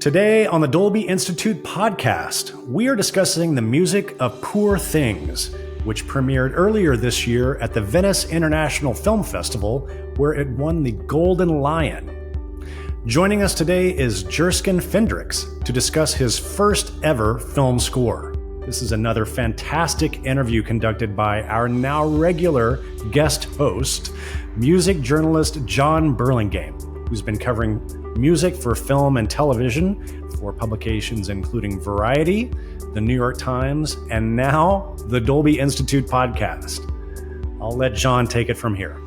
Today on the Dolby Institute Podcast, we are discussing the music of Poor Things, which premiered earlier this year at the Venice International Film Festival, where it won the Golden Lion. Joining us today is Jerskin Fendrix to discuss his first ever film score. This is another fantastic interview conducted by our now regular guest host, music journalist Jon Burlingame, who's been covering music for film and television for publications including Variety, the New York Times, and now the Dolby Institute Podcast. I'll let Jon take it from here.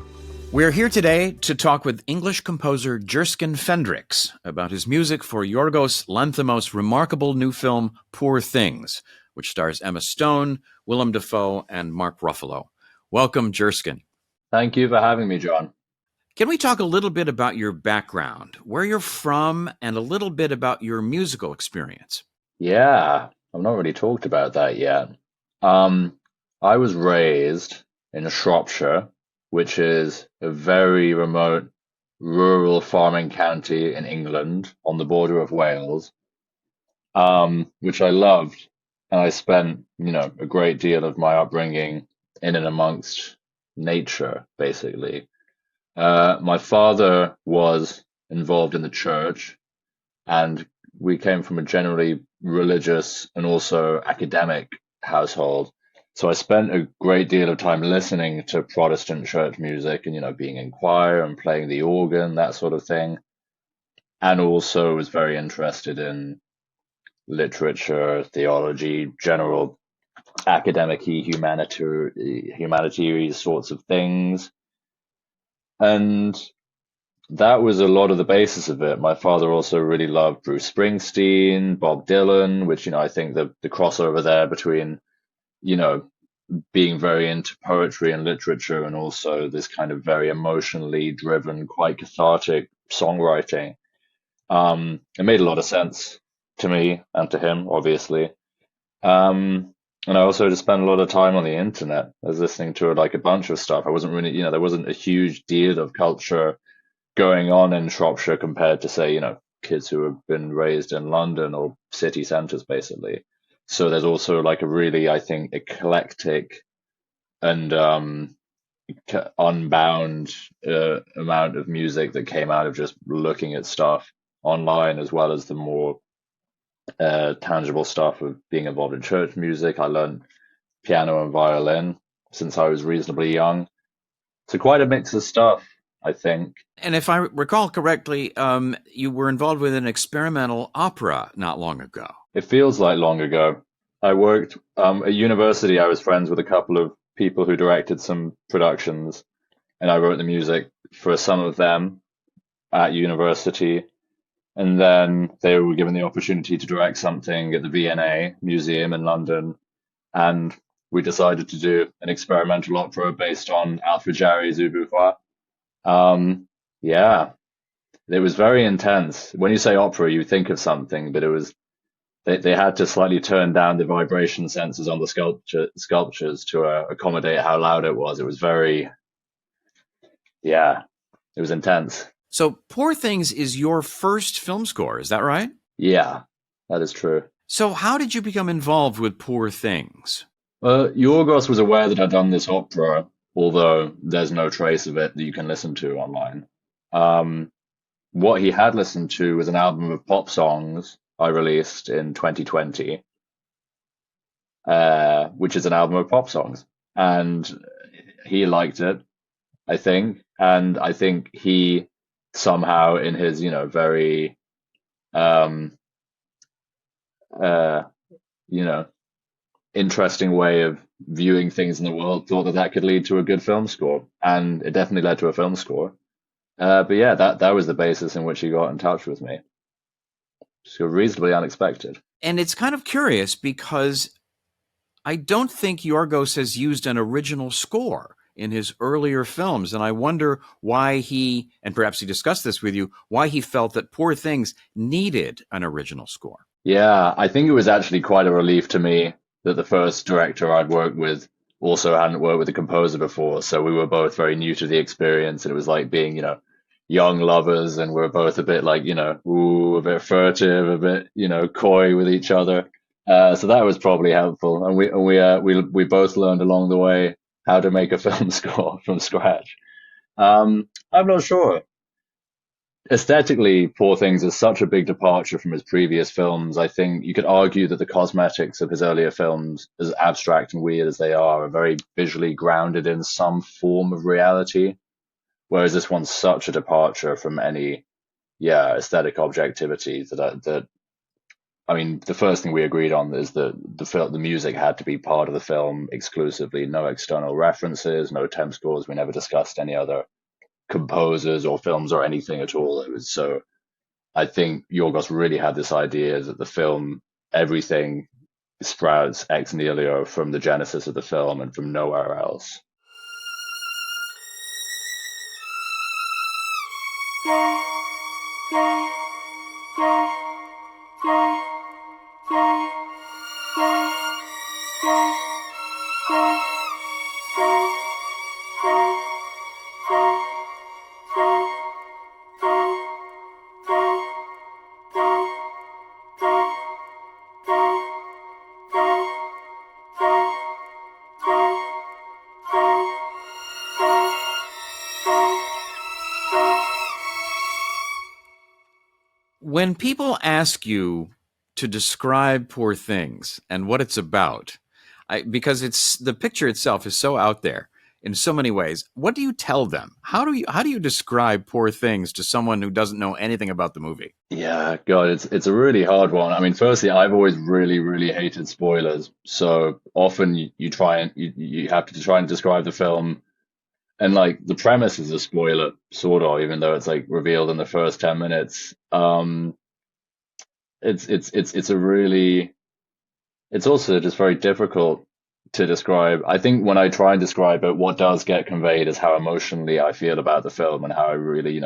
We're here today to talk with English composer Jerskin Fendrix about his music for Yorgos Lanthimos' remarkable new film, Poor Things, which stars Emma Stone, Willem Dafoe, and Mark Ruffalo. Welcome, Jerskin. Thank you for having me, John. Can we talk a little bit about your background, where you're from, and a little bit about your musical experience? Yeah, I've not really talked about that yet. I was raised in Shropshire, which is a very remote rural farming county in England on the border of Wales, which I loved. And I spent, a great deal of my upbringing in and amongst nature, basically. My father was involved in the church, and we came from a generally religious and also academic household. So I spent a great deal of time listening to Protestant church music and, being in choir and playing the organ, that sort of thing. And also was very interested in literature, theology, general academic humanitarian sorts of things. And that was a lot of the basis of it. My father also really loved Bruce Springsteen, Bob Dylan, which, I think the crossover there between, being very into poetry and literature and also this kind of very emotionally driven, quite cathartic songwriting. It made a lot of sense to me and to him, obviously. And I also just spent a lot of time on the internet. I was listening to a bunch of stuff. I wasn't really, there wasn't a huge deal of culture going on in Shropshire compared to, say, kids who have been raised in London or city centres, basically. So there's also a really, I think, eclectic and unbound amount of music that came out of just looking at stuff online, as well as the more tangible stuff of being involved in church music. I learned piano and violin since I was reasonably young. So quite a mix of stuff, I think. And if I recall correctly, you were involved with an experimental opera not long ago. It feels like long ago. I worked at university. I was friends with a couple of people who directed some productions, and I wrote the music for some of them at university. And then they were given the opportunity to direct something at the V&A Museum in London. And we decided to do an experimental opera based on Alfred Jarry's Ubu. Yeah, it was very intense. When you say opera, you think of something, but it was, they had to slightly turn down the vibration sensors on the sculptures to accommodate how loud it was. It was very, it was intense. So Poor Things is your first film score, is that right? Yeah, that is true. So how did you become involved with Poor Things? Yorgos was aware that I'd done this opera, although there's no trace of it that you can listen to online. What he had listened to was an album of pop songs I released in 2020, which is an album of pop songs. And he liked it, I think. And I think he somehow, in his, very, interesting way of viewing things in the world, thought that could lead to a good film score. And it definitely led to a film score. But yeah, that was the basis in which he got in touch with me. So reasonably unexpected. And it's kind of curious because I don't think Yorgos has used an original score in his earlier films. And I wonder why he, and perhaps he discussed this with you, why he felt that Poor Things needed an original score. Yeah, I think it was actually quite a relief to me that the first director I'd worked with also hadn't worked with a composer before. So we were both very new to the experience. And it was like being, young lovers, and we're both a bit like, a bit furtive, a bit, coy with each other. So that was probably helpful, and we both learned along the way how to make a film score from scratch. I'm not sure. Aesthetically, Poor Things is such a big departure from his previous films. I think you could argue that the cosmetics of his earlier films, as abstract and weird as they are very visually grounded in some form of reality, whereas this one's such a departure from any, aesthetic objectivity that I mean, the first thing we agreed on is that the music had to be part of the film exclusively, no external references, no temp scores. We never discussed any other composers or films or anything at all. It was so. I think Yorgos really had this idea that the film, everything sprouts ex nihilo from the genesis of the film and from nowhere else. When people ask you to describe Poor Things and what it's about, because it's the picture itself is so out there in so many ways, what do you tell them? How do you describe Poor Things to someone who doesn't know anything about the movie? Yeah, God, it's a really hard one. I mean, firstly, I've always really, really hated spoilers. So often you try and you have to try and describe the film, and like the premise is a spoiler, sort of, even though it's like revealed in the first 10 minutes. It's a really, it's also just very difficult to describe. I think when I try and describe it, what does get conveyed is how emotionally I feel about the film and how I really,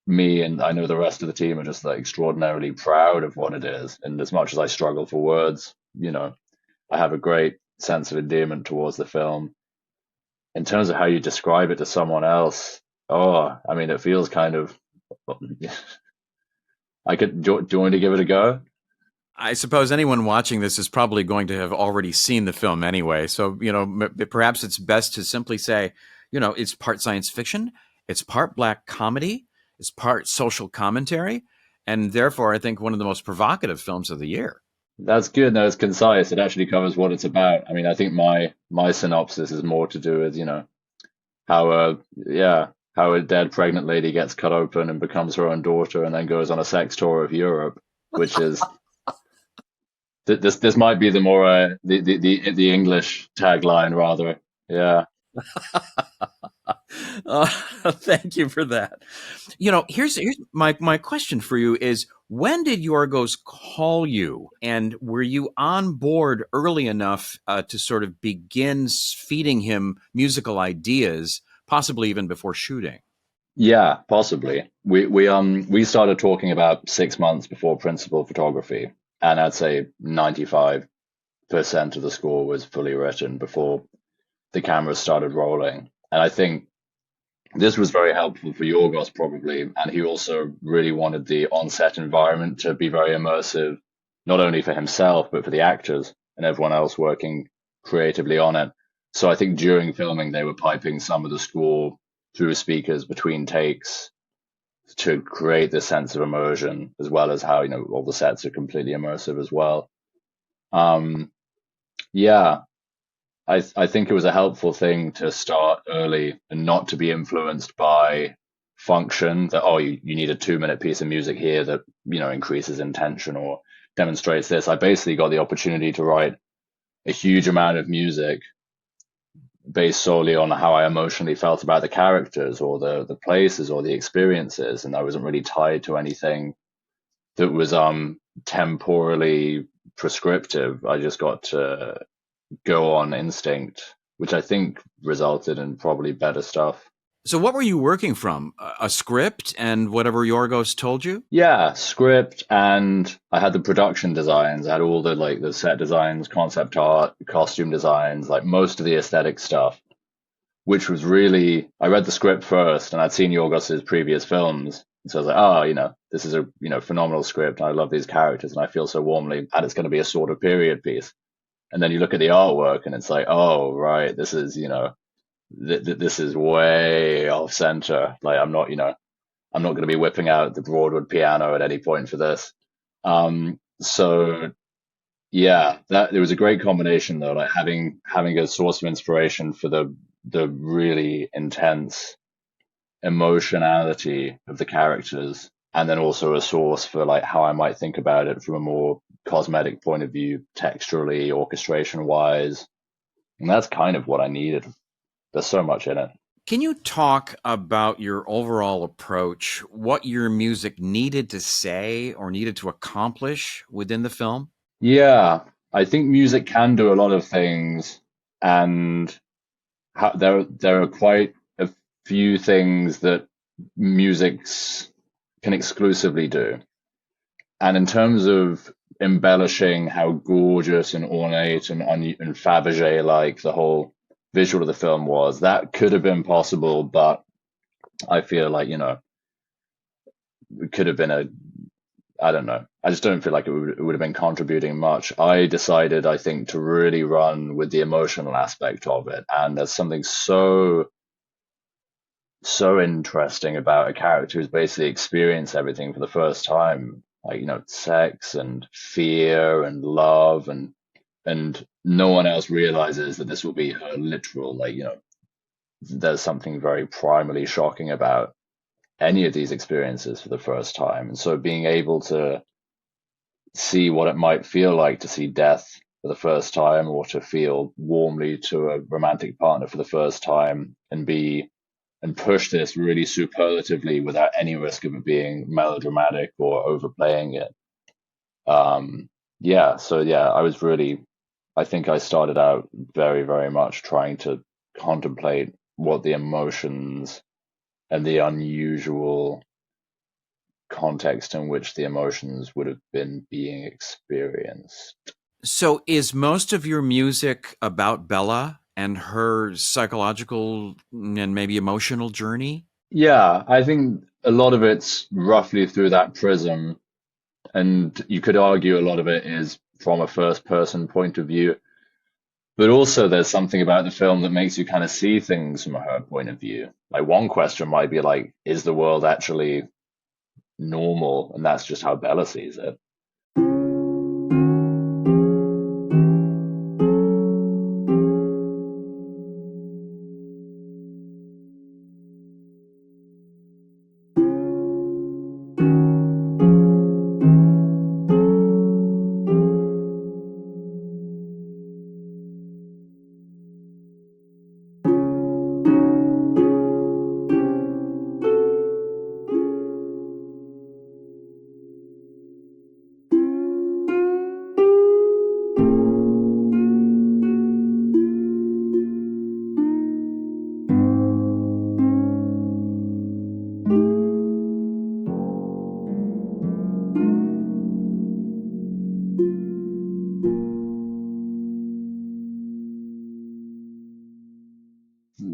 me and I know the rest of the team are just like extraordinarily proud of what it is. And as much as I struggle for words, I have a great sense of endearment towards the film. In terms of how you describe it to someone else, I mean, it feels kind of. Do you want me to give it a go? I suppose anyone watching this is probably going to have already seen the film anyway. So, perhaps it's best to simply say, it's part science fiction, it's part black comedy, it's part social commentary, and therefore I think one of the most provocative films of the year. That's good. No, it's concise. It actually covers what it's about. I mean, I think my synopsis is more to do with, how a dead pregnant lady gets cut open and becomes her own daughter and then goes on a sex tour of Europe, which is this might be the more the English tagline rather. Yeah. Thank you for that. Here's my question for you is, when did Yorgos call you, and were you on board early enough to sort of begin feeding him musical ideas, possibly even before shooting? Yeah, possibly. We started talking about 6 months before principal photography, and I'd say 95% of the score was fully written before the cameras started rolling. And I think this was very helpful for Yorgos probably, and he also really wanted the on-set environment to be very immersive, not only for himself, but for the actors and everyone else working creatively on it. So I think during filming, they were piping some of the score through speakers between takes to create this sense of immersion, as well as how, all the sets are completely immersive as well. Yeah, I think it was a helpful thing to start early and not to be influenced by function that, you need a 2-minute piece of music here that, increases in tension or demonstrates this. I basically got the opportunity to write a huge amount of music based solely on how I emotionally felt about the characters or the places or the experiences. And I wasn't really tied to anything that was temporally prescriptive. I just got to go on instinct, which I think resulted in probably better stuff. So what were you working from? A script and whatever Yorgos told you? Yeah, script, and I had the production designs. I had all the set designs, concept art, costume designs, like most of the aesthetic stuff which was really, I read the script first and I'd seen Yorgos's previous films. So I was like, oh, this is a, phenomenal script. I love these characters and I feel so warmly that it's going to be a sort of period piece. And then you look at the artwork and it's like, oh, right, this is, this is way off center. Like I'm not going to be whipping out the Broadwood piano at any point for this. So yeah, that it was a great combination though, like having a source of inspiration for the really intense emotionality of the characters, and then also a source for like how I might think about it from a more cosmetic point of view, texturally, orchestration wise. And that's kind of what I needed. There's so much in it. Can you talk about your overall approach, what your music needed to say or needed to accomplish within the film? Yeah, I think music can do a lot of things, and there are quite a few things that music can exclusively do. And in terms of embellishing how gorgeous and ornate and Fabergé-like the whole visual of the film was, that could have been possible, but I feel like, it could have been I don't know. I just don't feel like it would have been contributing much. I decided, I think, to really run with the emotional aspect of it. And there's something so interesting about a character who's basically experienced everything for the first time, like, sex and fear and love, and no one else realizes that this will be her literal, like, there's something very primally shocking about any of these experiences for the first time. And so being able to see what it might feel like to see death for the first time, or to feel warmly to a romantic partner for the first time, and push this really superlatively without any risk of it being melodramatic or overplaying it. I think I started out very, very much trying to contemplate what the emotions and the unusual context in which the emotions would have been being experienced. So is most of your music about Bella and her psychological and maybe emotional journey? Yeah, I think a lot of it's roughly through that prism. And you could argue a lot of it is from a first person point of view. But also there's something about the film that makes you kind of see things from her point of view. Like one question might be like, is the world actually normal? And that's just how Bella sees it.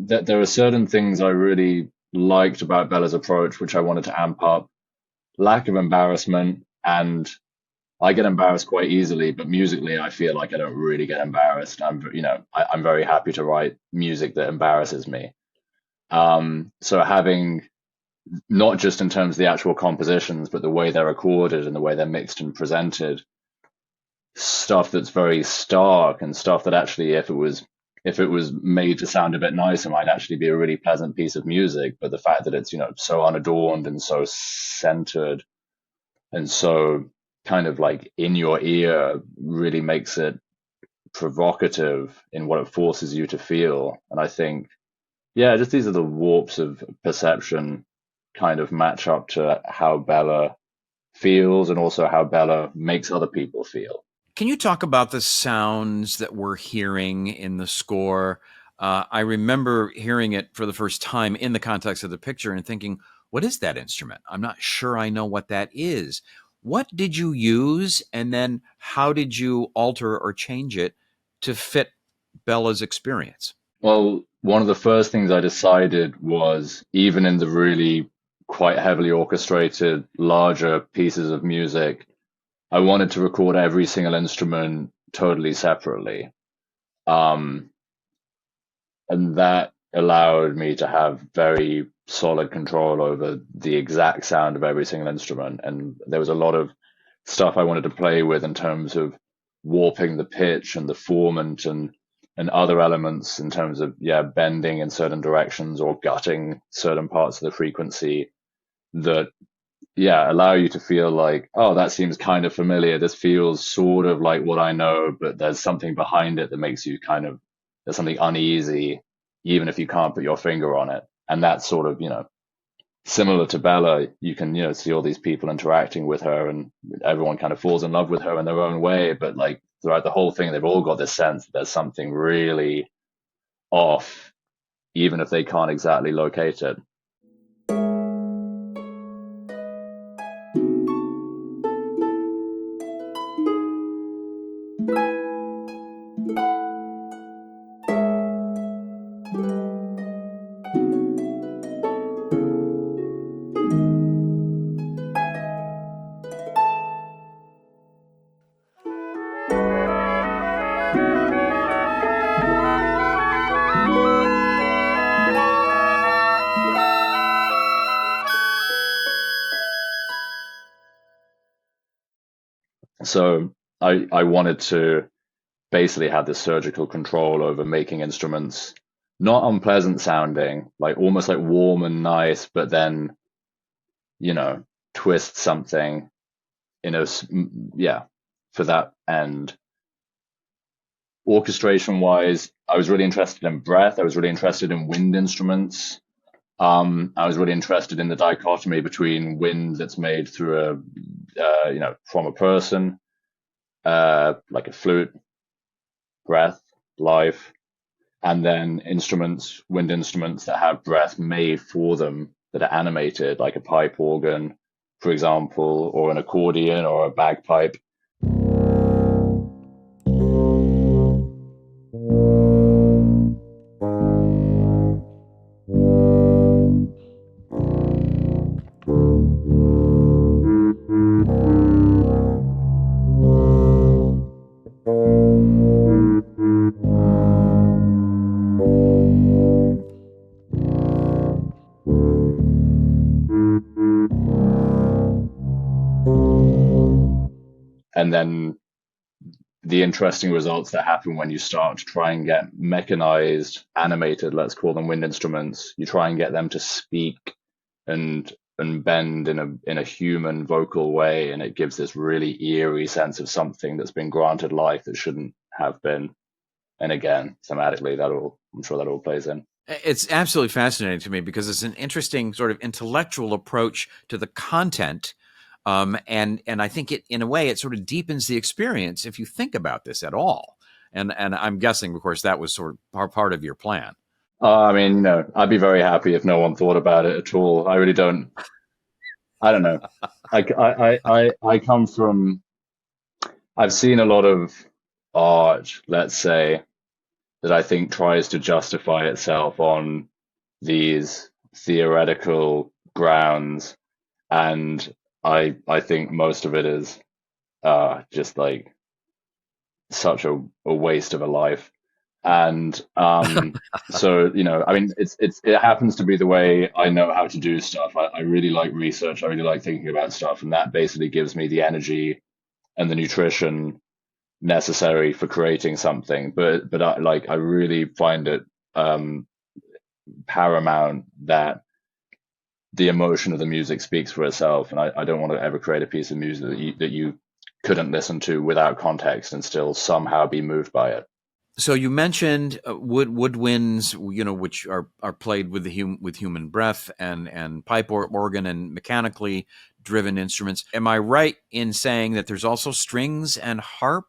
That there are certain things I really liked about Bella's approach, which I wanted to amp up. Lack of embarrassment, and I get embarrassed quite easily, but musically, I feel like I don't really get embarrassed. I'm very happy to write music that embarrasses me. So having, not just in terms of the actual compositions, but the way they're recorded and the way they're mixed and presented, stuff that's very stark and stuff that actually, if it was made to sound a bit nicer, might actually be a really pleasant piece of music. But the fact that it's, so unadorned and so centered and so kind of like in your ear really makes it provocative in what it forces you to feel. And I think, yeah, just these are the warps of perception kind of match up to how Bella feels and also how Bella makes other people feel. Can you talk about the sounds that we're hearing in the score? I remember hearing it for the first time in the context of the picture and thinking, what is that instrument? I'm not sure I know what that is. What did you use, and then how did you alter or change it to fit Bella's experience? Well, one of the first things I decided was, even in the really quite heavily orchestrated larger pieces of music, I wanted to record every single instrument totally separately. Um, and that allowed me to have very solid control over the exact sound of every single instrument. And there was a lot of stuff I wanted to play with in terms of warping the pitch and the formant and other elements in terms of bending in certain directions or gutting certain parts of the frequency that allow you to feel like, oh, that seems kind of familiar. This feels sort of like what I know, but there's something behind it that makes you there's something uneasy, even if you can't put your finger on it. And that's sort of, similar to Bella. You can, see all these people interacting with her and everyone kind of falls in love with her in their own way. But like throughout the whole thing, they've all got this sense that there's something really off, even if they can't exactly locate it. So I wanted to basically have this surgical control over making instruments not unpleasant sounding, like almost like warm and nice, but then, twist something for that end. Orchestration wise, I was really interested in breath. I was really interested in wind instruments. I was really interested in the dichotomy between wind that's made through from a person, like a flute, breath, life, and then wind instruments that have breath made for them that are animated, like a pipe organ, for example, or an accordion or a bagpipe. And then the interesting results that happen when you start to try and get mechanized, animated, let's call them wind instruments, you try and get them to speak and bend in a human vocal way, and it gives this really eerie sense of something that's been granted life that shouldn't have been. And again, thematically, I'm sure that all plays in. It's absolutely fascinating to me because it's an interesting sort of intellectual approach to the content. And I think in a way, it sort of deepens the experience if you think about this at all. And I'm guessing, of course, that was sort of part of your plan. I mean, I'd be very happy if no one thought about it at all. I really don't. I don't know. I come from. I've seen a lot of art, let's say, that I think tries to justify itself on these theoretical grounds, and I think most of it is just like such a waste of a life. And so I mean, it happens to be the way I know how to do stuff. I really like research. I really like thinking about stuff, and that basically gives me the energy and the nutrition necessary for creating something. But I really find it paramount that the emotion of the music speaks for itself, and I don't want to ever create a piece of music that you couldn't listen to without context and still somehow be moved by it. So you mentioned woodwinds, which are played with with human breath and pipe organ and mechanically driven instruments. Am I right in saying that there's also strings and harp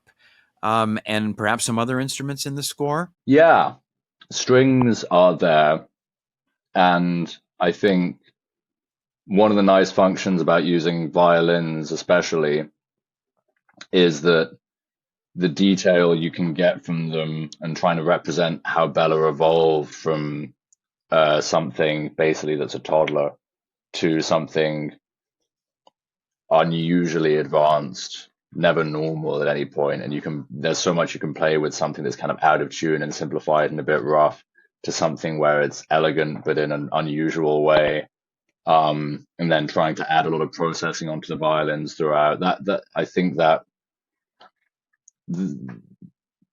and perhaps some other instruments in the score? Yeah, strings are there, and I think one of the nice functions about using violins, especially, is that the detail you can get from them and trying to represent how Bella evolved from something basically that's a toddler to something unusually advanced, never normal at any point. And there's so much you can play with something that's kind of out of tune and simplified and a bit rough to something where it's elegant but in an unusual way. And then trying to add a lot of processing onto the violins throughout. That I think that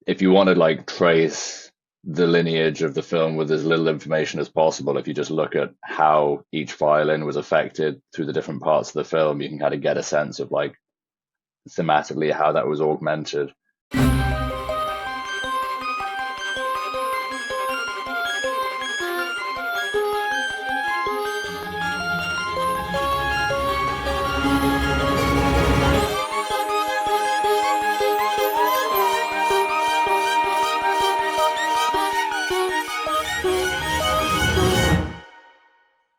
if you want to like trace the lineage of the film with as little information as possible, if you just look at how each violin was affected through the different parts of the film, you can kind of get a sense of like thematically how that was augmented.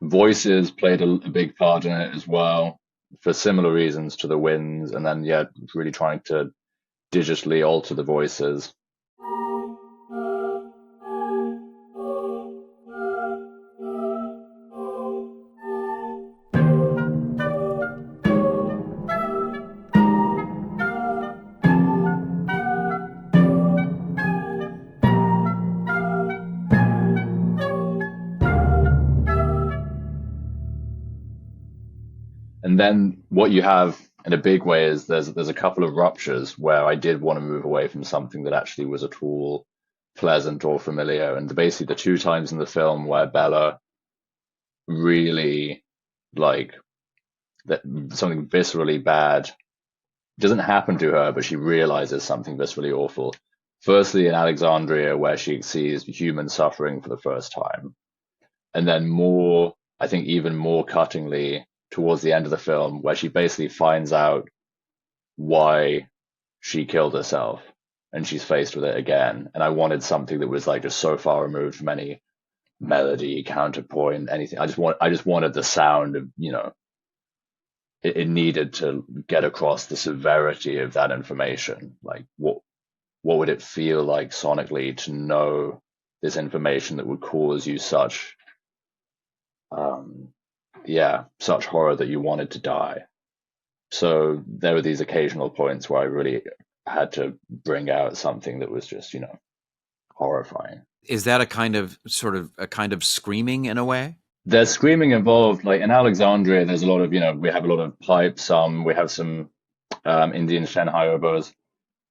Voices played a big part in it as well, for similar reasons to the winds, and then really trying to digitally alter the voices. And then what you have in a big way is there's a couple of ruptures where I did want to move away from something that actually was at all pleasant or familiar. And basically the two times in the film where Bella really like that something viscerally bad doesn't happen to her, but she realizes something viscerally awful. Firstly, in Alexandria, where she sees human suffering for the first time. And then I think even more cuttingly, towards the end of the film, where she basically finds out why she killed herself and she's faced with it again. And I wanted something that was like just so far removed from any melody, counterpoint, anything. I just wanted the sound of, it needed to get across the severity of that information. Like what would it feel like sonically to know this information that would cause you such such horror that you wanted to die. So there were these occasional points where I really had to bring out something that was just, horrifying. Is that a kind of screaming in a way? There's screaming involved. Like in Alexandria, there's a lot of, we have a lot of pipes. We have some Indian Shanghai oboes,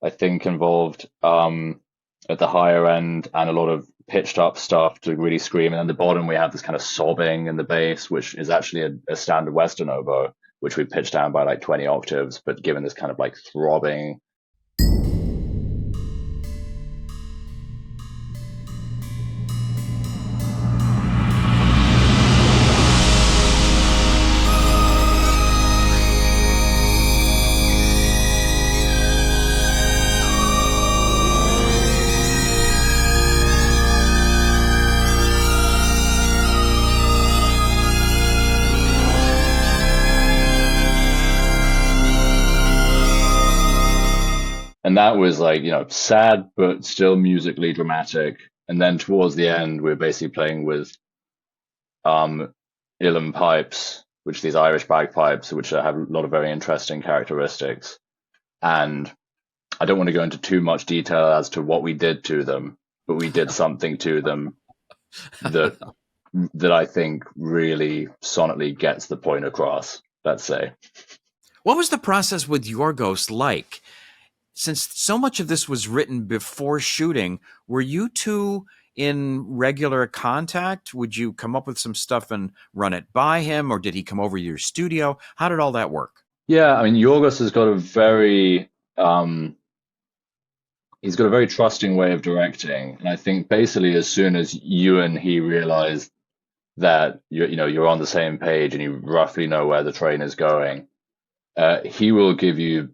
I think, involved at the higher end, and a lot of pitched up stuff to really scream. And at the bottom, we have this kind of sobbing in the bass, which is actually a standard Western oboe, which we pitched down by like 20 octaves, but given this kind of like throbbing. And that was like, sad, but still musically dramatic. And then towards the end, we're basically playing with uilleann pipes, which are these Irish bagpipes, which have a lot of very interesting characteristics. And I don't want to go into too much detail as to what we did to them, but we did something to them that I think really sonically gets the point across, let's say. What was the process with Yorgos like? Since so much of this was written before shooting, were you two in regular contact? Would you come up with some stuff and run it by him, or did he come over to your studio? How did all that work? Yeah, I mean, Yorgos has got a very he's got a very trusting way of directing, and I think basically as soon as you and he realize that you're on the same page and you roughly know where the train is going, he will give you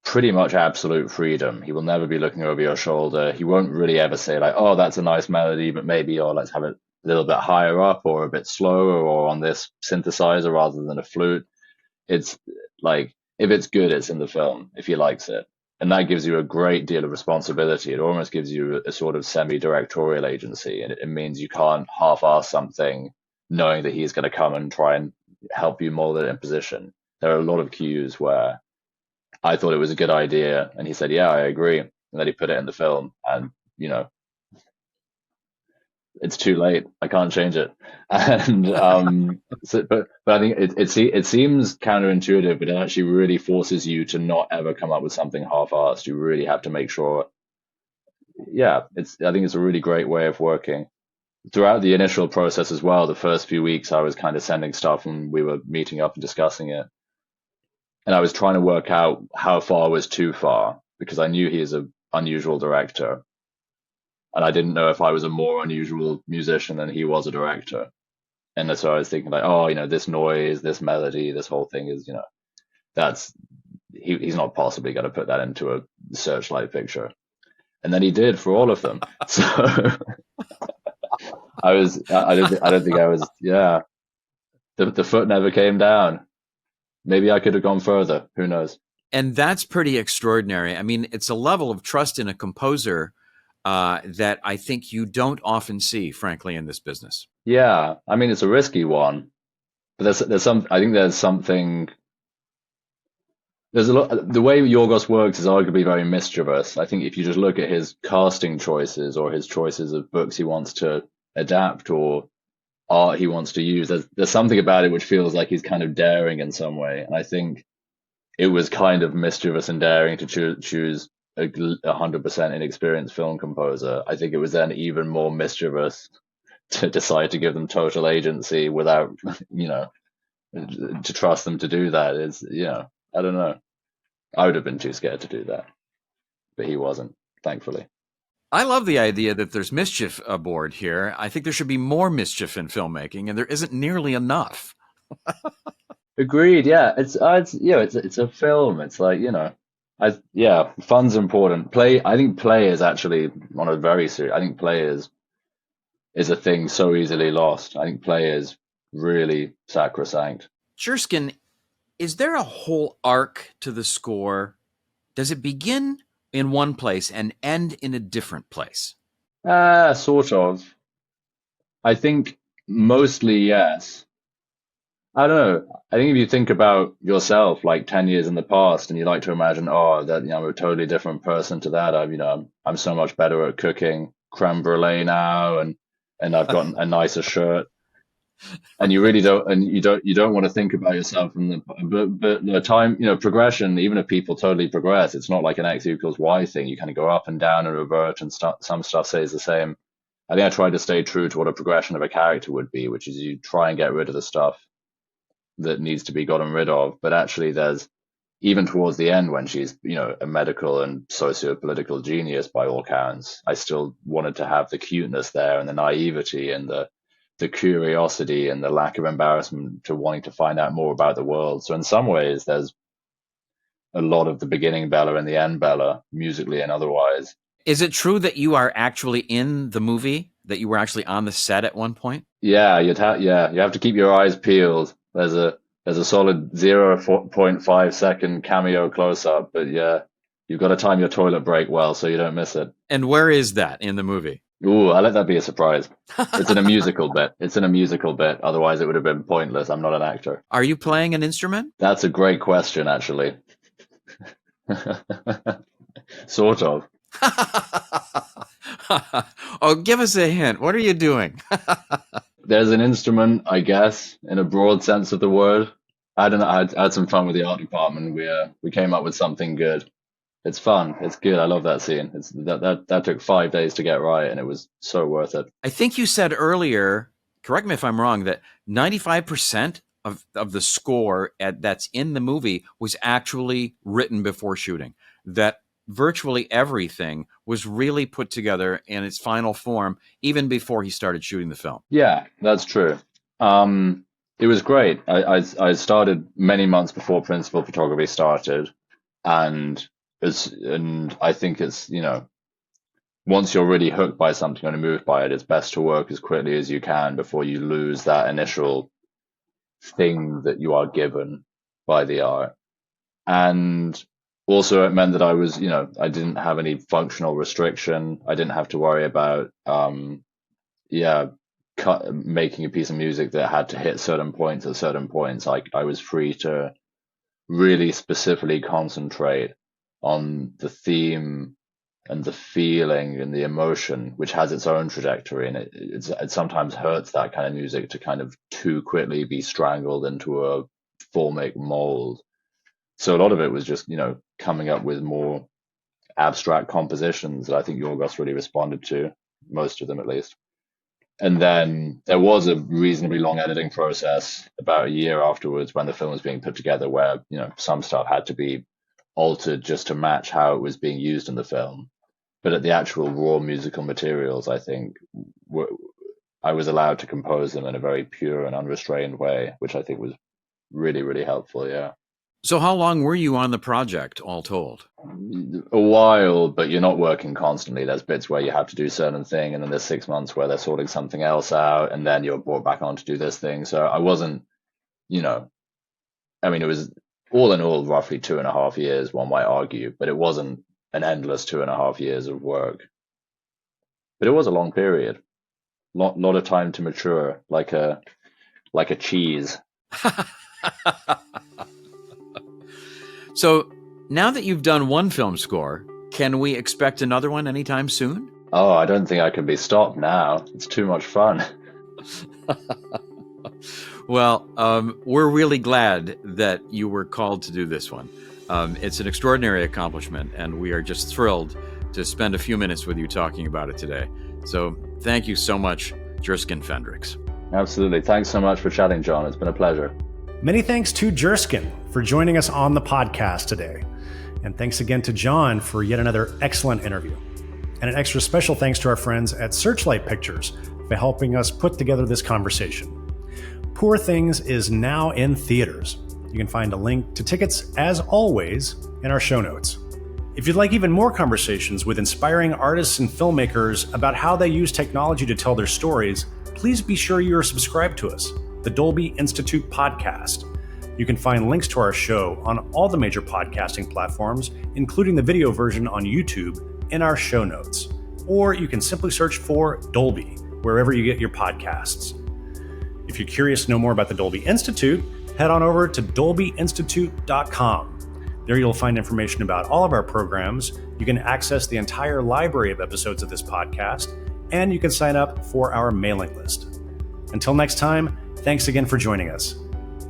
pretty much absolute freedom. He will never be looking over your shoulder. He won't really ever say like, oh, that's a nice melody, but maybe, let's have it a little bit higher up or a bit slower or on this synthesizer rather than a flute. It's like, if it's good, it's in the film, if he likes it. And that gives you a great deal of responsibility. It almost gives you a sort of semi-directorial agency, and it means you can't half-ass something knowing that he's going to come and try and help you mold it in position. There are a lot of cues where I thought it was a good idea, and he said, "Yeah, I agree," and then he put it in the film, and it's too late. I can't change it. And but I think it seems counterintuitive, but it actually really forces you to not ever come up with something half-assed. You really have to make sure. Yeah, I think it's a really great way of working. Throughout the initial process as well, the first few weeks I was kind of sending stuff and we were meeting up and discussing it. And I was trying to work out how far was too far, because I knew he is an unusual director. And I didn't know if I was a more unusual musician than he was a director. And so I was thinking like, oh, this noise, this melody, this whole thing is, he's not possibly going to put that into a Searchlight picture. And then he did for all of them. So I don't think I was, yeah. The foot never came down. Maybe I could have gone further. Who knows? And that's pretty extraordinary. I mean, it's a level of trust in a composer that I think you don't often see, frankly, in this business. Yeah, I mean, it's a risky one, but I think there's something. There's a lot. The way Yorgos works is arguably very mischievous. I think if you just look at his casting choices or his choices of books he wants to adapt or art he wants to use, there's something about it which feels like he's kind of daring in some way. And I think it was kind of mischievous and daring to choose a 100% inexperienced film composer. I think it was then even more mischievous to decide to give them total agency without, to trust them to do that. I don't know. I would have been too scared to do that, but he wasn't, thankfully. I love the idea that there's mischief aboard here. I think there should be more mischief in filmmaking, and there isn't nearly enough. Agreed. Yeah, it's a film. It's like, fun's important. I think play is actually on a very serious. I think play is a thing so easily lost. I think play is really sacrosanct. Jerskin, is there a whole arc to the score? Does it begin in one place and end in a different place? Sort of. I think mostly yes. I don't know. I think if you think about yourself like 10 years in the past and you like to imagine, that I'm a totally different person to that. I'm so much better at cooking creme brulee now and I've got a nicer shirt. And you really don't, and you don't want to think about yourself but the time, progression, even if people totally progress, it's not like an X equals Y thing. You kind of go up and down and revert and some stuff stays the same. I think I tried to stay true to what a progression of a character would be, which is you try and get rid of the stuff that needs to be gotten rid of. But actually there's, even towards the end when she's, a medical and socio-political genius by all counts, I still wanted to have the cuteness there and the naivety and the curiosity and the lack of embarrassment to wanting to find out more about the world. So in some ways, there's a lot of the beginning Bella and the end Bella, musically and otherwise. Is it true that you are actually in the movie, that you were actually on the set at one point? Yeah, you have to keep your eyes peeled. There's a solid 0.5 second cameo close up, but yeah, you've got to time your toilet break well so you don't miss it. And where is that in the movie? Ooh, I let that be a surprise. It's in a musical bit. Otherwise, it would have been pointless. I'm not an actor. Are you playing an instrument? That's a great question, actually. Sort of. Oh, give us a hint. What are you doing? There's an instrument, I guess, in a broad sense of the word. I don't know. I had some fun with the art department. We came up with something good. It's fun. It's good. I love that scene. That took 5 days to get right, and it was so worth it. I think you said earlier, correct me if I'm wrong, that 95% of the score that's in the movie was actually written before shooting. That virtually everything was really put together in its final form even before he started shooting the film. Yeah, that's true. It was great. I started many months before principal photography started, and I think it's, once you're really hooked by something and moved by it, it's best to work as quickly as you can before you lose that initial thing that you are given by the art. And Also, it meant that I was, I didn't have any functional restriction. I didn't have to worry about, yeah, making a piece of music that had to hit certain points at certain points. I was free to really specifically concentrate on the theme and the feeling and the emotion, which has its own trajectory. And it sometimes hurts that kind of music to kind of too quickly be strangled into a formic mold. So a lot of it was just, coming up with more abstract compositions that I think Yorgos really responded to, most of them at least. And then there was a reasonably long editing process about a year afterwards when the film was being put together where, some stuff had to be altered just to match how it was being used in the film. But at the actual raw musical materials, I think I was allowed to compose them in a very pure and unrestrained way, which I think was really, really helpful. Yeah. So how long were you on the project, all told? A while, but you're not working constantly. There's bits where you have to do certain thing, and then there's 6 months where they're sorting something else out, and then you're brought back on to do this thing. So I wasn't, it was all in all roughly 2.5 years, one might argue, but it wasn't an endless 2.5 years of work. But it was a long period. Lot of time to mature, like a cheese. So now that you've done one film score, can we expect another one anytime soon? Oh, I don't think I can be stopped now. It's too much fun. Well, we're really glad that you were called to do this one. It's an extraordinary accomplishment, and we are just thrilled to spend a few minutes with you talking about it today. So thank you so much, Jerskin Fendrix. Absolutely. Thanks so much for chatting, John. It's been a pleasure. Many thanks to Jerskin for joining us on the podcast today. And thanks again to Jon for yet another excellent interview. And an extra special thanks to our friends at Searchlight Pictures for helping us put together this conversation. Poor Things is now in theaters. You can find a link to tickets, as always, in our show notes. If you'd like even more conversations with inspiring artists and filmmakers about how they use technology to tell their stories, please be sure you are subscribed to us, the Dolby Institute Podcast. You can find links to our show on all the major podcasting platforms, including the video version on YouTube, in our show notes. Or you can simply search for Dolby, wherever you get your podcasts. If you're curious to know more about the Dolby Institute, head on over to dolbyinstitute.com. There you'll find information about all of our programs. You can access the entire library of episodes of this podcast, and you can sign up for our mailing list. Until next time, thanks again for joining us.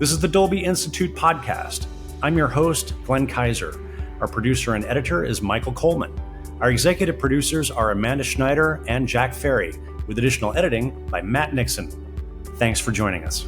This is the Dolby Institute Podcast. I'm your host, Glenn Kaiser. Our producer and editor is Michael Coleman. Our executive producers are Amanda Schneider and Jack Ferry, with additional editing by Matt Nixon. Thanks for joining us.